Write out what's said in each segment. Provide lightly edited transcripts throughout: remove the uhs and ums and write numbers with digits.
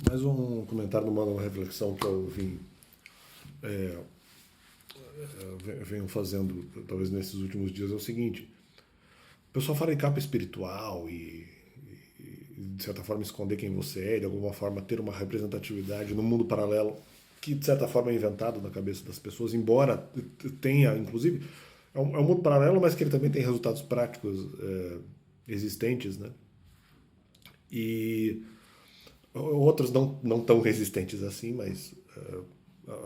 Mais um comentário uma reflexão que eu venho fazendo, talvez nesses últimos dias, é o seguinte. O pessoal fala em capa espiritual de certa forma, esconder quem você é, de alguma forma ter uma representatividade no mundo paralelo que, de certa forma, é inventado na cabeça das pessoas, embora tenha, inclusive, é um mundo paralelo, mas que ele também tem resultados práticos existentes, né? E outros não tão resistentes assim, mas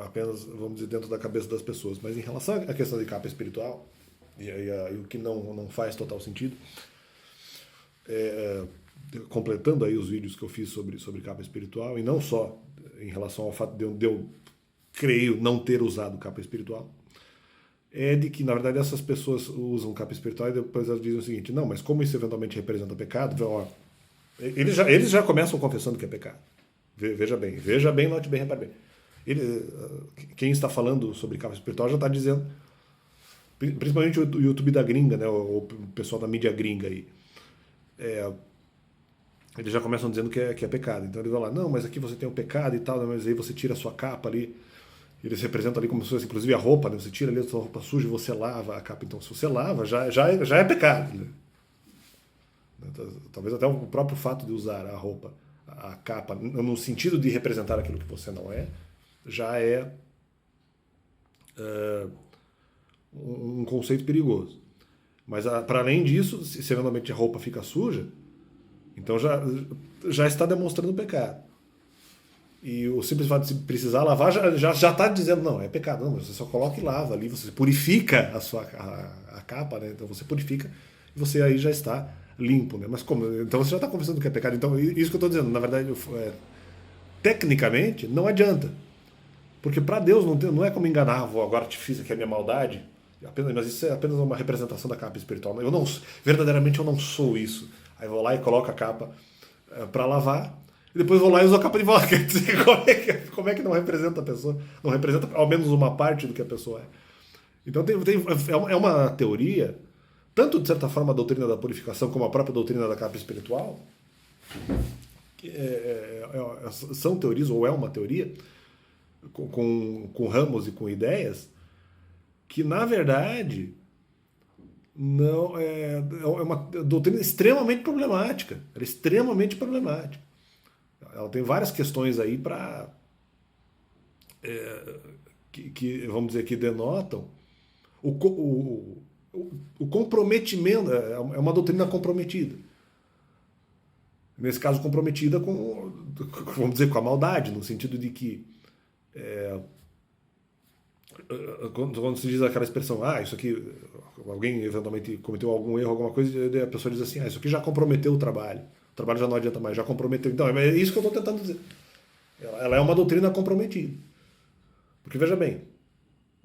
apenas, vamos dizer, dentro da cabeça das pessoas. Mas em relação à questão de capa espiritual, e o que não faz total sentido, completando aí os vídeos que eu fiz sobre capa espiritual, e não só em relação ao fato de eu creio, não ter usado capa espiritual, é de que, na verdade, essas pessoas usam capa espiritual e depois elas dizem o seguinte: não, mas como isso eventualmente representa pecado, ó, eles já começam confessando que é pecado. Veja bem, note bem, repare bem. Quem está falando sobre capa espiritual já está dizendo, principalmente o YouTube da gringa, né, o pessoal da mídia gringa aí, eles já começam dizendo que é pecado. Então eles vão lá, não, mas aqui você tem o pecado e tal, né, mas aí você tira a sua capa ali. Eles representam ali como se fosse, inclusive, a roupa, né? Você tira ali a sua roupa suja e você lava a capa. Então, se você lava, já é pecado. Né? Talvez até o próprio fato de usar a roupa, a capa, no sentido de representar aquilo que você não é, já é um conceito perigoso. Mas, para além disso, se eventualmente a roupa fica suja, então já está demonstrando pecado. E o simples fato de precisar lavar já está dizendo, não, é pecado. Não, você só coloca e lava ali, você purifica a capa, né? Então você purifica e você aí já está limpo, né? Mas como? Então você já está confessando que é pecado. Então isso que eu estou dizendo, na verdade, tecnicamente, não adianta. Porque para Deus não é como enganar, agora te fiz aqui a minha maldade, mas isso é apenas uma representação da capa espiritual. Verdadeiramente eu não sou isso. Aí vou lá e coloco a capa para lavar, e depois vou lá e uso a capa de volta. Quer dizer, como é que não representa a pessoa? Não representa ao menos uma parte do que a pessoa é. Então é uma teoria, tanto de certa forma a doutrina da purificação como a própria doutrina da capa espiritual, que são teorias, ou é uma teoria, com ramos e com ideias, que na verdade não é uma doutrina extremamente problemática. Ela é extremamente problemática. Ela tem várias questões aí que, vamos dizer, que denotam o comprometimento. É uma doutrina comprometida. Nesse caso, comprometida vamos dizer, com a maldade, no sentido de que quando se diz aquela expressão, isso aqui, alguém eventualmente cometeu algum erro, alguma coisa, e a pessoa diz assim, isso aqui já comprometeu o trabalho já não adianta mais, já comprometeu. Então, é isso que eu estou tentando dizer. Ela é uma doutrina comprometida. Porque, veja bem,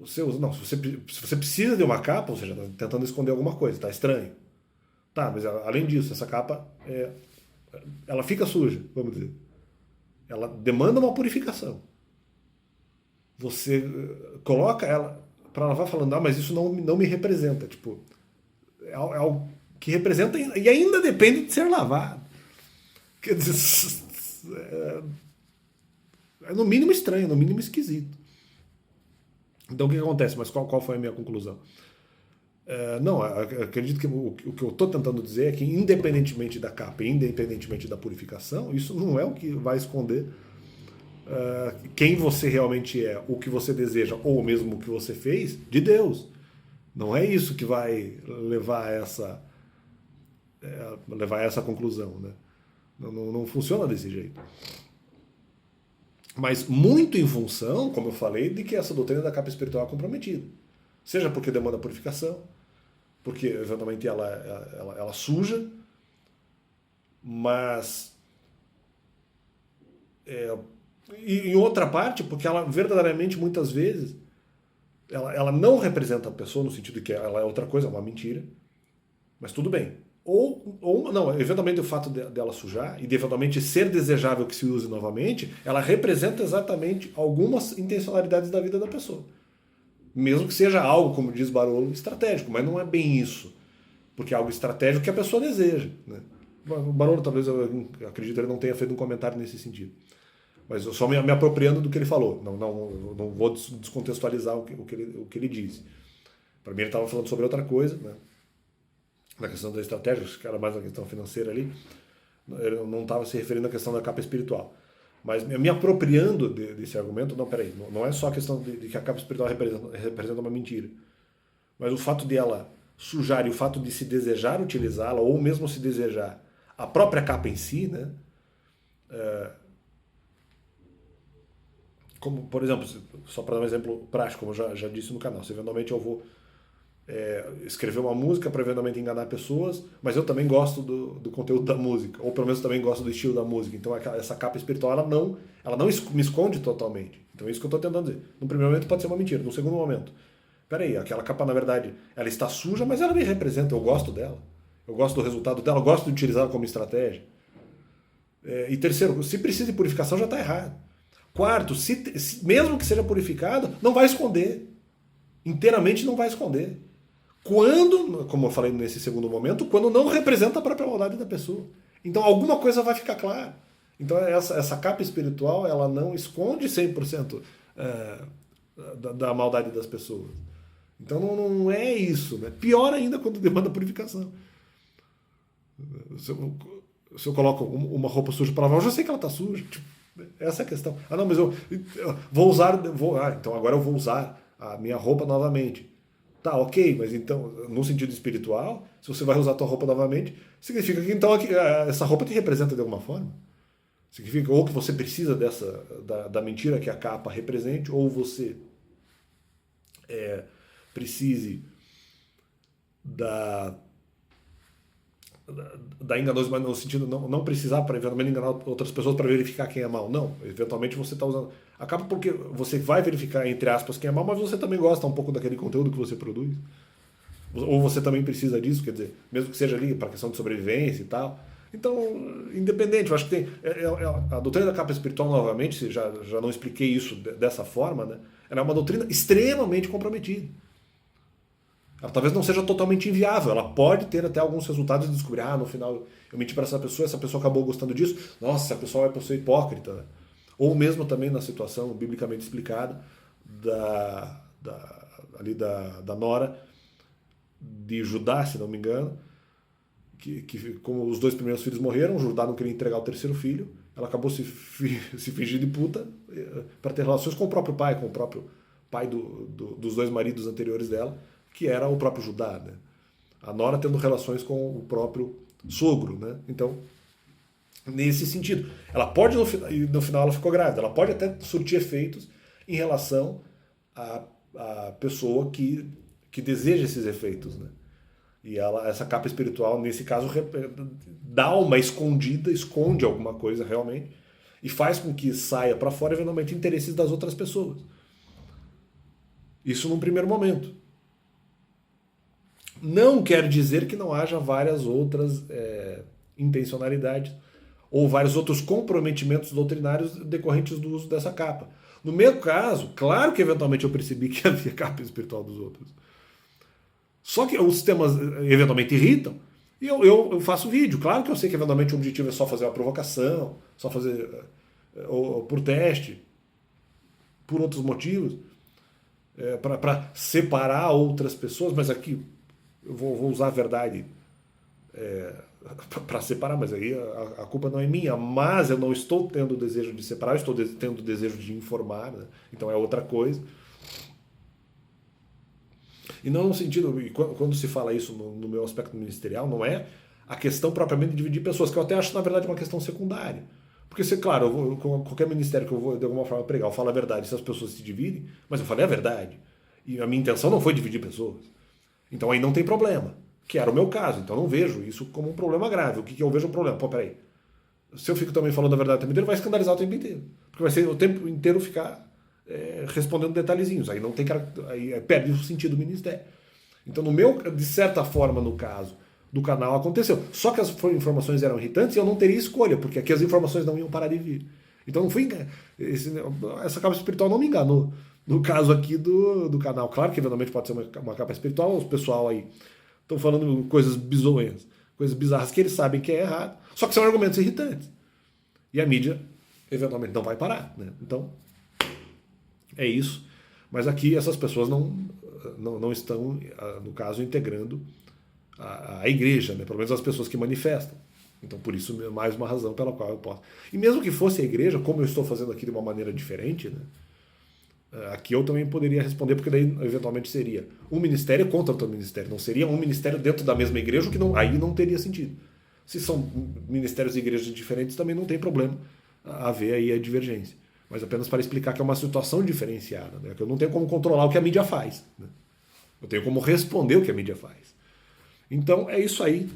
se você precisa de uma capa, ou seja, tá tentando esconder alguma coisa, tá estranho. Tá, mas além disso, essa capa, ela fica suja, vamos dizer. Ela demanda uma purificação. Você coloca ela para lavar falando, mas isso não me representa. Tipo, é algo que representa e ainda depende de ser lavado. Quer dizer, é no mínimo estranho, no mínimo esquisito. Então o que acontece? Mas qual foi a minha conclusão? Não, acredito que o que eu estou tentando dizer é que, independentemente da capa, independentemente da purificação, isso não é o que vai esconder quem você realmente é, o que você deseja, ou mesmo o que você fez, de Deus. Não é isso que vai levar a essa conclusão, né? Não funciona desse jeito. Mas muito em função, como eu falei, de que essa doutrina da capa espiritual é comprometida. Seja porque demanda purificação, porque eventualmente ela suja, mas e em outra parte, porque ela verdadeiramente, muitas vezes, ela não representa a pessoa no sentido de que ela é outra coisa, é uma mentira, mas tudo bem. Ou não, eventualmente o fato dela sujar e de eventualmente ser desejável que se use novamente, ela representa exatamente algumas intencionalidades da vida da pessoa. Mesmo que seja algo, como diz Barolo, estratégico, mas não é bem isso. Porque é algo estratégico que a pessoa deseja. Né? O Barolo, talvez, eu acredito, ele não tenha feito um comentário nesse sentido. Mas eu só me apropriando do que ele falou. Não vou descontextualizar o que ele disse. Para mim ele estava falando sobre outra coisa, né? Na questão da estratégia, que era mais na questão financeira ali. Ele não estava se referindo à questão da capa espiritual. Mas me apropriando desse argumento, não é só a questão de que a capa espiritual representa uma mentira. Mas o fato de ela sujar e o fato de se desejar utilizá-la, ou mesmo se desejar a própria capa em si, né? Como, por exemplo, só para dar um exemplo prático, como eu já disse no canal, se eventualmente eu vou escrever uma música para eventualmente enganar pessoas, mas eu também gosto do conteúdo da música, ou pelo menos também gosto do estilo da música. Então essa capa espiritual ela não me esconde totalmente. Então é isso que eu estou tentando dizer. No primeiro momento pode ser uma mentira, no segundo momento, peraí, aquela capa na verdade ela está suja, mas ela me representa, eu gosto dela. Eu gosto do resultado dela, eu gosto de utilizá-la como estratégia. E terceiro, se precisa de purificação já está errado. Quarto, mesmo que seja purificado, não vai esconder. Inteiramente não vai esconder. Quando, como eu falei nesse segundo momento, quando não representa a própria maldade da pessoa. Então alguma coisa vai ficar clara. Então essa capa espiritual, ela não esconde 100% da maldade das pessoas. Então não é isso. Né? Pior ainda quando demanda purificação. Se eu coloco uma roupa suja para lavar, eu já sei que ela está suja. Tipo, essa é a questão. Ah, não, mas eu vou usar. Então agora eu vou usar a minha roupa novamente. Tá, ok, mas então, no sentido espiritual, se você vai usar a tua roupa novamente, significa que então essa roupa te representa de alguma forma. Significa ou que você precisa da mentira que a capa represente, ou você precise da enganosidade, mas no sentido não precisar para eventualmente enganar outras pessoas para verificar quem é mal. Não, eventualmente você está usando. Acaba porque você vai verificar, entre aspas, quem é mal, mas você também gosta um pouco daquele conteúdo que você produz. Ou você também precisa disso, quer dizer, mesmo que seja ali para questão de sobrevivência e tal. Então, independente, eu acho que tem. A doutrina da capa espiritual, novamente, já não expliquei isso dessa forma, né? Ela é uma doutrina extremamente comprometida. Ela talvez não seja totalmente inviável, ela pode ter até alguns resultados de descobrir, no final eu menti para essa pessoa acabou gostando disso, nossa, essa pessoa é uma pessoa hipócrita. Né? Ou mesmo também na situação biblicamente explicada ali da nora de Judá, se não me engano, que como os 2 primeiros filhos morreram, Judá não queria entregar o terceiro filho, ela acabou se fingindo de puta para ter relações com o próprio pai dos 2 maridos anteriores dela, que era o próprio Judá, né? A nora tendo relações com o próprio sogro, né? Então, nesse sentido, ela pode, no final ela ficou grávida, ela pode até surtir efeitos em relação à pessoa que deseja esses efeitos, né? E essa capa espiritual, nesse caso, dá uma escondida, esconde alguma coisa realmente, e faz com que saia para fora, eventualmente, interesses das outras pessoas. Isso num primeiro momento. Não quer dizer que não haja várias outras intencionalidades ou vários outros comprometimentos doutrinários decorrentes do uso dessa capa. No meu caso, claro que eventualmente eu percebi que havia capa espiritual dos outros. Só que os temas eventualmente irritam e eu faço vídeo. Claro que eu sei que eventualmente o objetivo é só fazer uma provocação, só fazer ou por teste, por outros motivos, para separar outras pessoas, mas aqui eu vou usar a verdade para separar, mas aí a culpa não é minha, mas eu não estou tendo o desejo de separar, eu estou tendo o desejo de informar, né? Então é outra coisa. E não no sentido, e quando se fala isso no meu aspecto ministerial, não é a questão propriamente de dividir pessoas, que eu até acho, na verdade, uma questão secundária. Porque, claro, qualquer ministério que eu vou, de alguma forma, pregar, eu falo a verdade, se as pessoas se dividem, mas eu falei a verdade. E a minha intenção não foi dividir pessoas. Então aí não tem problema, que era o meu caso. Então eu não vejo isso como um problema grave. O que eu vejo um problema? Pô, peraí. Se eu fico também falando a verdade o tempo inteiro, vai escandalizar o tempo inteiro. Porque vai ser o tempo inteiro ficar respondendo detalhezinhos. Aí não tem aí perde o sentido do ministério. Então, de certa forma, no caso do canal, aconteceu. Só que as informações eram irritantes e eu não teria escolha, porque aqui as informações não iam parar de vir. Então não fui. Essa capa espiritual não me enganou. No caso aqui do canal, claro que eventualmente pode ser uma capa espiritual, os pessoal aí estão falando coisas bizonhas, coisas bizarras que eles sabem que é errado, só que são argumentos irritantes. E a mídia eventualmente não vai parar, né? Então, é isso. Mas aqui essas pessoas não estão, no caso, integrando a igreja, né? Pelo menos as pessoas que manifestam. Então, por isso, mais uma razão pela qual eu posso. E mesmo que fosse a igreja, como eu estou fazendo aqui de uma maneira diferente, né? Aqui eu também poderia responder, porque daí, eventualmente, seria um ministério contra outro ministério. Não seria um ministério dentro da mesma igreja, que não, aí não teria sentido. Se são ministérios e igrejas diferentes, também não tem problema haver aí a divergência. Mas apenas para explicar que é uma situação diferenciada, né? Que eu não tenho como controlar o que a mídia faz, né? Eu tenho como responder o que a mídia faz. Então, é isso aí.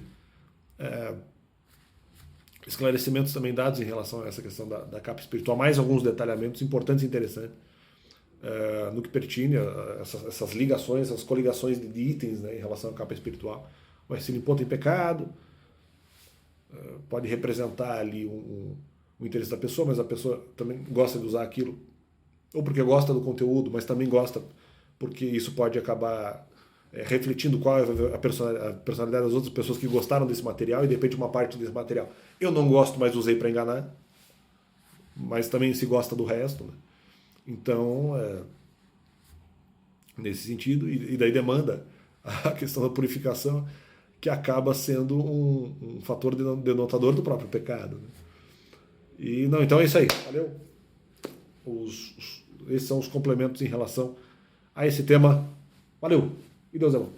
Esclarecimentos também dados em relação a essa questão da capa espiritual, mais alguns detalhamentos importantes e interessantes no que pertine a essas ligações, as coligações de itens, né, em relação à capa espiritual. O Ercílio tem pecado, pode representar ali o interesse da pessoa, mas a pessoa também gosta de usar aquilo, ou porque gosta do conteúdo, mas também gosta porque isso pode acabar refletindo qual é a personalidade das outras pessoas que gostaram desse material, e de repente uma parte desse material eu não gosto, mas usei para enganar, mas também se gosta do resto, né? Então, nesse sentido, e daí demanda a questão da purificação, que acaba sendo um fator denotador do próprio pecado, né? E não, então é isso aí, valeu? Esses são os complementos em relação a esse tema. Valeu! E Deus é bom.